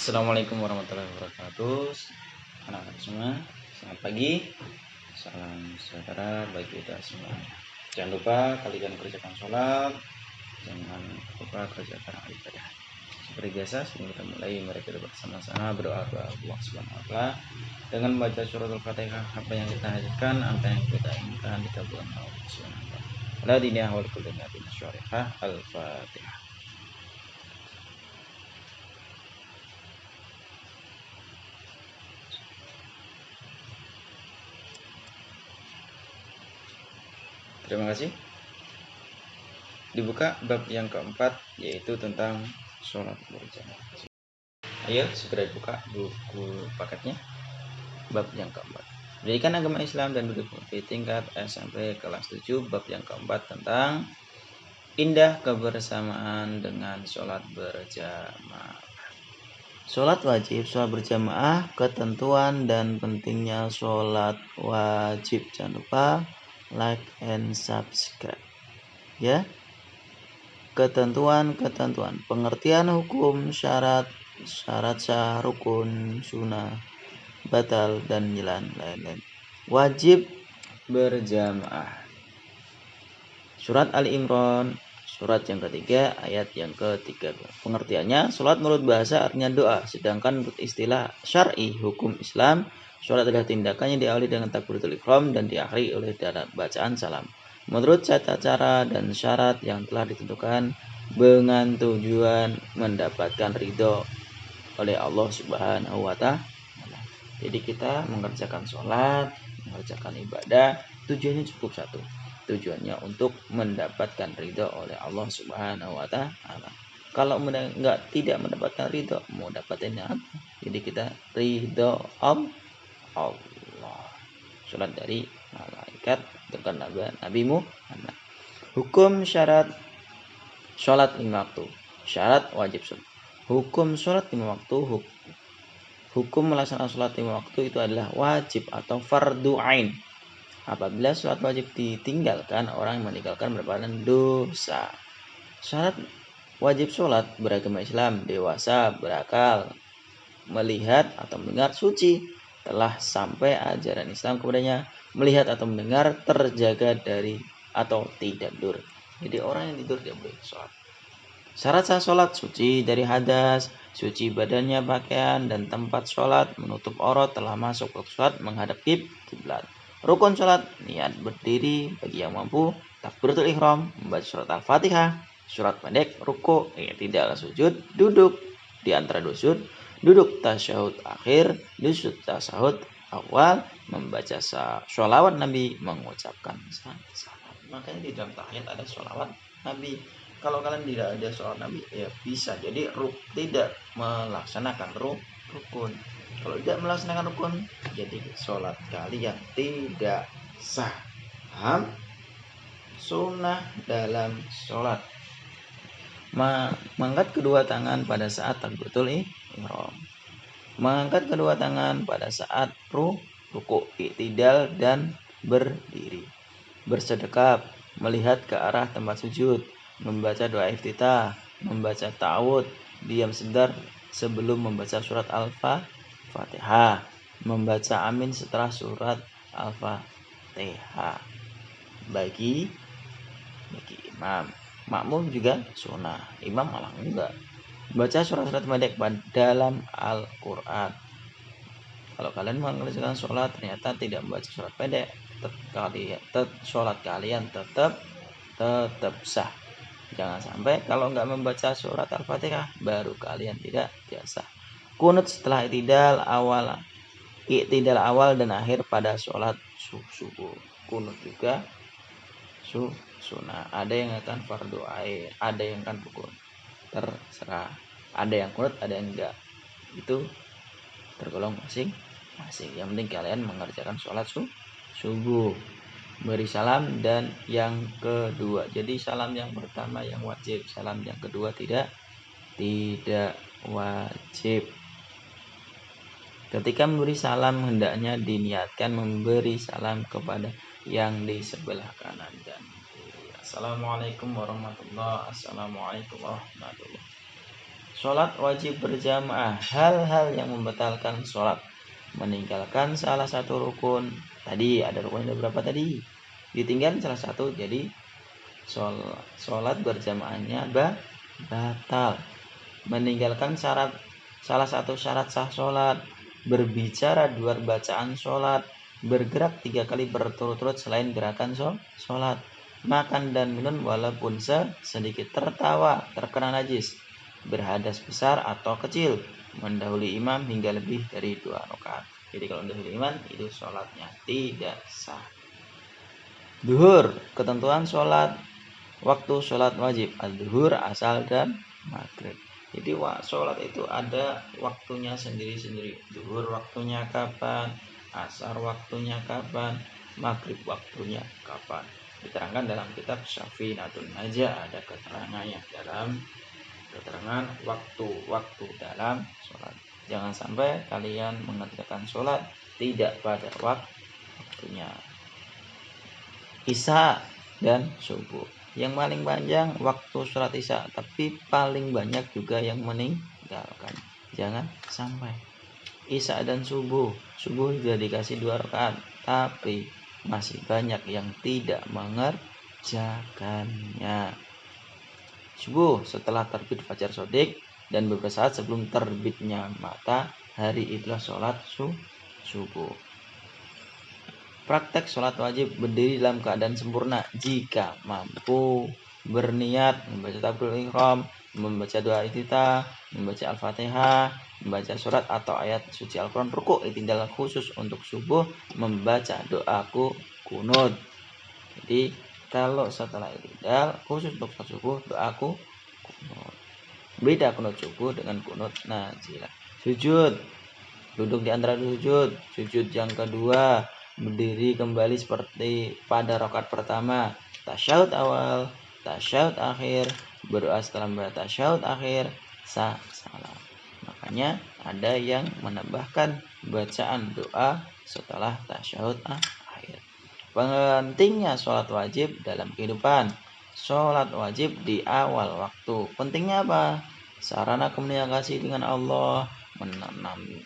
Assalamualaikum warahmatullahi wabarakatuh. Anak-anak semua, selamat pagi. Salam sejahtera bagi kita semua. Jangan lupa kalian kerjakan sholat. Jangan lupa kerjakan ibadah. Seperti biasa, sebelum kita mulai, mari kita bersama-sama berdoa kepada Allah Subhanahu wa taala dengan membaca surat Al-Fatihah. Apa yang kita hajatkan, apa yang kita inginkan dikabulkan Allah Subhanahu wa taala. La diniyah wal kullinatina syarihah. Al-Fatihah. Terima kasih. Dibuka bab yang keempat, yaitu tentang sholat berjamaah. Ayo segera dibuka buku paketnya. Bab yang keempat, pendidikan agama Islam dan budaya tingkat SMP kelas 7. Bab yang keempat tentang indah kebersamaan dengan sholat berjamaah. Sholat wajib, sholat berjamaah, ketentuan dan pentingnya sholat wajib. Jangan lupa like and subscribe ya. Ketentuan, pengertian hukum, syarat sah, rukun, sunnah, batal, dan lain-lain. Wajib berjamaah. Surat Ali Imran, surat yang ketiga, ayat yang ketiga. Pengertiannya, sholat menurut bahasa artinya doa, sedangkan menurut istilah syar'i hukum Islam, sholat adalah tindakan yang diawali dengan takbiratul ihram dan diakhiri oleh bacaan salam. Menurut tata cara dan syarat yang telah ditentukan dengan tujuan mendapatkan ridho oleh Allah Subhanahu wa taala. Jadi kita mengerjakan sholat, mengerjakan ibadah, tujuannya cukup satu. Tujuannya untuk mendapatkan ridho oleh Allah Subhanahu wa taala. Kalau tidak mendapatkan ridho, mau dapatin apa? Jadi kita ridho Allah. Sholat dari malaikat dengan Nabi Muhammad. Hukum syarat sholat 5 waktu. Syarat wajib sholat. Hukum sholat 5 waktu. Hukum melaksanakan sholat 5 waktu itu adalah wajib atau fardu ain. Apabila sholat wajib ditinggalkan, orang yang meninggalkan merupakan dosa. Syarat wajib sholat beragama Islam, dewasa, berakal, melihat atau mendengar, suci, telah sampai ajaran Islam kepadanya, melihat atau mendengar, terjaga dari atau tidak tidur. Jadi orang yang tidur tidak boleh sholat. Syarat sah sholat, suci dari hadas, suci badannya, pakaian, dan tempat sholat, menutup aurat, telah masuk waktu sholat, menghadap kiblat. Rukun sholat, niat berdiri bagi yang mampu, takbiratul ihram, membaca surat Al-Fatihah, surat pendek, ruku, tidak sujud, duduk di antara sujud, duduk tasyahud akhir, duduk tasyahud awal, membaca sholawat Nabi, mengucapkan salam. Makanya di dalam tahiyat ada sholawat Nabi. Kalau kalian tidak ada sholawat Nabi, ya bisa jadi tidak melaksanakan rukun. Kalau tidak melaksanakan rukun, jadi sholat kalian tidak sah. Paham? Sunnah dalam sholat, mengangkat kedua tangan pada saat takbiratul ihram, mengangkat kedua tangan pada saat ruku, i'tidal, dan berdiri, bersedekap, melihat ke arah tempat sujud, membaca doa iftitah, membaca ta'awud, diam sebentar sebelum membaca surat Al-Fatihah, membaca amin setelah surat Al-Fatihah. Bagi imam, makmum juga sunnah, imam malah enggak. Baca surat-surat pendek dalam Al-Quran. Kalau kalian mengerjakan sholat ternyata tidak membaca surat pendek, sholat kalian tetap sah. Jangan sampai kalau nggak membaca surat Al-Fatihah baru kalian tidak sah. Kunut setelah i'tidal awal dan akhir pada sholat subuh. Kunut juga sunnah. Ada yang akan fardu ain, ada yang akan rukun, terserah. Ada yang kunut, ada yang enggak. Itu tergolong masing-masing. Yang penting kalian mengerjakan sholat subuh, beri salam, dan yang kedua. Jadi salam yang pertama yang wajib, salam yang kedua tidak wajib. Ketika memberi salam hendaknya diniatkan memberi salam kepada yang di sebelah kanan dan kiri. Assalamualaikum warahmatullahi wabarakatuh. Sholat wajib berjamaah. Hal-hal yang membatalkan sholat: meninggalkan salah satu rukun. Tadi ada rukun ada berapa tadi? Ditinggal salah satu, jadi sholat berjamaahnya batal. Meninggalkan salah satu syarat sah sholat. Berbicara di luar bacaan sholat. Bergerak 3 kali berturut-turut selain gerakan sholat. Makan dan minum walaupun sedikit. Tertawa, terkena najis. Berhadas besar atau kecil. Mendahului imam hingga lebih dari 2 rakaat. Jadi kalau mendahului imam itu sholatnya tidak sah. Duhur, ketentuan sholat. Waktu sholat wajib al-duhur, asal dan maghrib. Jadi sholat itu ada waktunya sendiri-sendiri. Duhur waktunya kapan, asar waktunya kapan, maghrib waktunya kapan. Diterangkan dalam kitab Syafinatul Najah, ada keterangannya dalam keterangan waktu-waktu dalam sholat. Jangan sampai kalian mengerjakan sholat tidak pada waktunya. Isya dan subuh. Yang paling panjang waktu sholat isya, tapi paling banyak juga yang meninggalkan. Jangan sampai. Isya dan subuh sudah dikasih 2 rakaat, tapi masih banyak yang tidak mengerjakannya. Subuh setelah terbit fajar shodiq dan beberapa saat sebelum terbitnya matahari, itulah sholat subuh. Praktek sholat wajib: berdiri dalam keadaan sempurna jika mampu, berniat membaca takbiratul ihram, membaca doa iftitah, membaca al-fatihah, membaca surat atau ayat suci Al-Quran, rukuk i'tidal khusus untuk subuh, membaca doaku kunut. Jadi kalau setelah i'tidal khusus untuk sholat subuh, doaku kunut. Beda kunut subuh dengan kunut nazilah. Sujud, duduk di antara sujud yang kedua, berdiri kembali seperti pada rakaat pertama, tasyahud awal, tasyahud akhir, berdoa setelah membaca tasyahud akhir, salam. Makanya ada yang menambahkan bacaan doa setelah tasyahud akhir. Pentingnya sholat wajib dalam kehidupan. Sholat wajib di awal waktu. Pentingnya apa? Sarana komunikasi dengan Allah,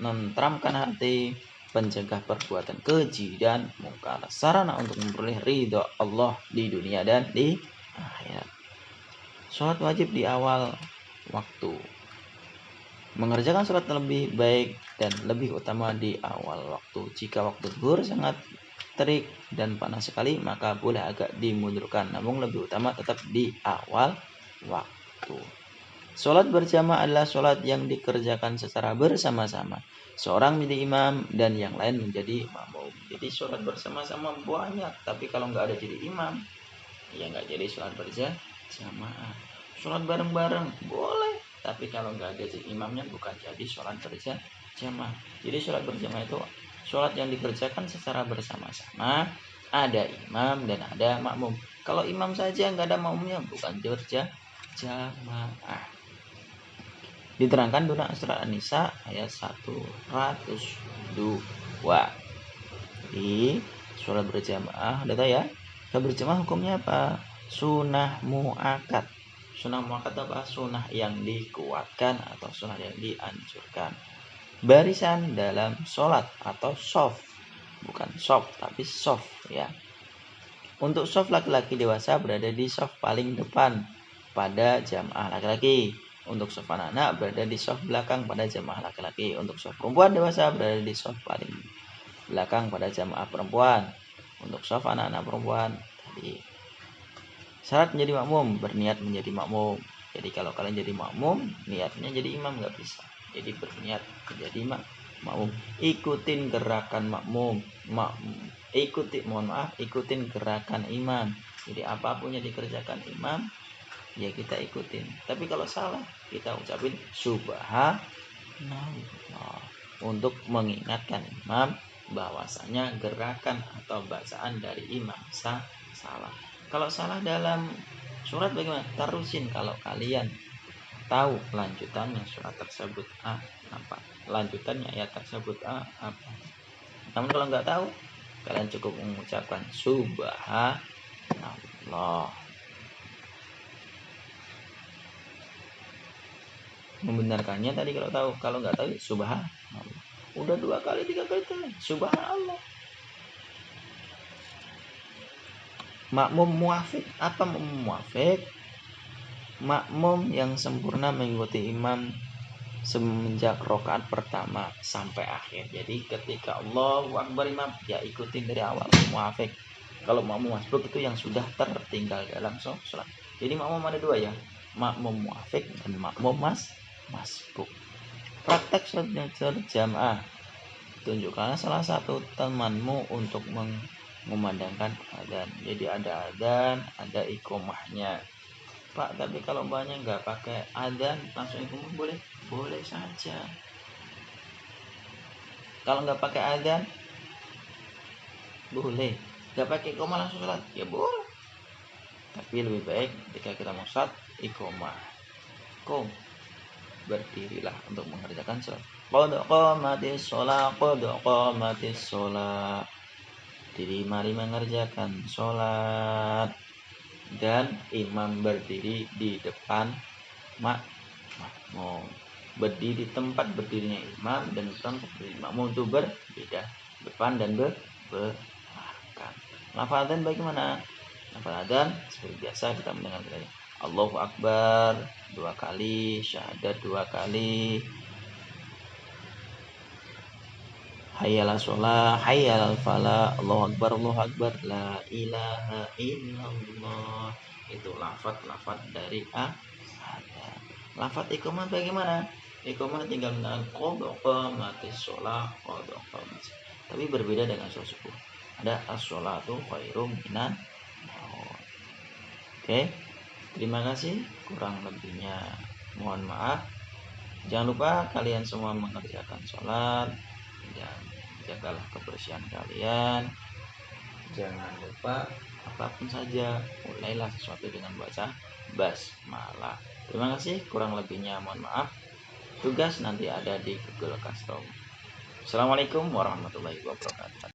menenteramkan hati, pencegah perbuatan keji dan mungkar, sarana untuk memperoleh ridho Allah di dunia dan di akhirat. Sholat wajib di awal waktu. Mengerjakan sholat lebih baik dan lebih utama di awal waktu. Jika waktu zuhur sangat terik dan panas sekali, maka boleh agak dimundurkan, namun lebih utama tetap di awal waktu. Sholat berjamaah adalah sholat yang dikerjakan secara bersama-sama. Seorang menjadi imam dan yang lain menjadi makmum. Jadi sholat bersama-sama banyak, tapi kalau nggak ada jadi imam, ya nggak jadi sholat berjamaah. Sholat bareng-bareng boleh, tapi kalau nggak ada jadi imamnya bukan jadi sholat berjamaah. Jadi sholat berjamaah itu sholat yang dikerjakan secara bersama-sama, ada imam dan ada makmum. Kalau imam saja nggak ada makmumnya bukan berjamaah. Diterangkan dalam surat An-Nisa ayat 102. Di sholat berjamaah udah tahu ya. Sholat berjamaah hukumnya apa? Sunnah muakkad. Sunnah muakkad apa? Sunnah yang dikuatkan atau sunnah yang dianjurkan. Barisan dalam sholat atau shaf, bukan shaf tapi shaf ya. Untuk shaf laki-laki dewasa berada di shaf paling depan pada jamaah laki-laki. Untuk shaf anak-anak berada di shaf belakang pada jamaah laki-laki. Untuk shaf perempuan dewasa berada di shaf paling belakang pada jamaah perempuan. Untuk shaf anak-anak perempuan tadi. Syarat menjadi makmum, berniat menjadi makmum. Jadi kalau kalian jadi makmum, niatnya jadi imam nggak bisa. Jadi berniat menjadi makmum. Ikutin gerakan makmum. Ikutin gerakan imam. Jadi apapun yang dikerjakan imam, ya kita ikutin. Tapi kalau salah, kita ucapin subhanallah untuk mengingatkan imam bahwasanya gerakan atau bacaan dari imam salah. Kalau salah dalam surat bagaimana? Terusin kalau kalian tahu lanjutannya surat tersebut apa? Lanjutannya ayat tersebut apa? Namun kalau nggak tahu, kalian cukup mengucapkan subhanallah. membenarkannya tadi kalau nggak tahu subhanallah. Udah 2 kali 3 kali subhanallah. Makmum muafik, apa muafik? Makmum yang sempurna mengikuti imam semenjak rokaat pertama sampai akhir. Jadi ketika Allahu Akbar imam, ya ikutin dari awal. Muafik. Kalau makmum masbuk itu yang sudah tertinggal dalam sholat. Jadi makmum ada 2 ya, makmum muafik dan makmum masbuk. Praktek sholat jamaah. Tunjukkanlah salah satu temanmu untuk mengumandangkan adzan. Jadi ada adzan, ada iqomahnya. Pak, tapi kalau mbaknya nggak pakai adzan langsung iqomah boleh? Boleh saja. Kalau nggak pakai adzan boleh. Nggak pakai iqomah langsung sholat? Ya boleh. Tapi lebih baik ketika kita mau sholat iqomah. Berdirilah untuk mengerjakan sholat. Qad qamatis sholat, qad qamatis sholat. Diri mari mengerjakan sholat. Dan imam berdiri di depan makmum. Berdiri tempat berdirinya imam dan tempat berdiri makmum itu berbeda, depan dan belakang. Lafaz adzan bagaimana? Lafaz adzan seperti biasa kita mendengar tadi. Allahu Akbar 2 kali, syahadat 2 kali. Hayyalah sholah, hayyalal falah, Allahu Akbar, la ilaha illallah. Itu lafaz dari adzan. Lafaz iqamah bagaimana? Iqamah tinggal dengan qad qamatis sholah, qad qamatis. Tapi berbeda dengan sholat subuh. Ada as-sholatu khairum minan naum. Oke. Terima kasih, kurang lebihnya mohon maaf. Jangan lupa kalian semua mengerjakan sholat dan jagalah kebersihan kalian. Jangan lupa apapun saja mulailah sesuatu dengan baca basmalah. Terima kasih, kurang lebihnya mohon maaf. Tugas nanti ada di Google Classroom. Assalamualaikum warahmatullahi wabarakatuh.